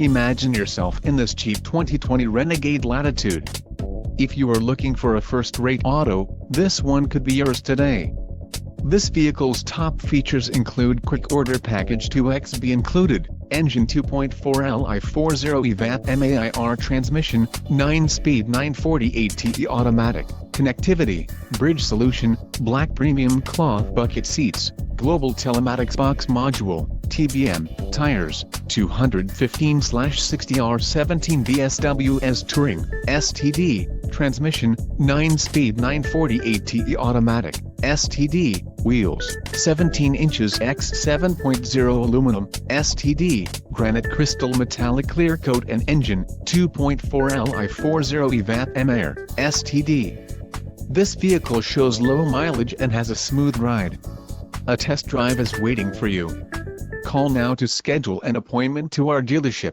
Imagine yourself in this cheap 2020 Renegade Latitude. If you are looking for a first-rate auto, this one could be yours today. This vehicle's top features include quick order package 2XB included, engine 2.4 Li 40 EVAP MAIR transmission, 9-speed 940 ATE automatic, connectivity, bridge solution, black premium cloth bucket seats, global telematics box module, TBM, tires, 215/60R17 VSWS Touring, STD, transmission, 9-speed 940 ATE automatic, STD, wheels, 17 inches x 7.0 aluminum, STD, granite crystal metallic clear coat and engine, 2.4 Li 40 EVAP MAIR, STD. This vehicle shows low mileage and has a smooth ride. A test drive is waiting for you. Call now to schedule an appointment to our dealership.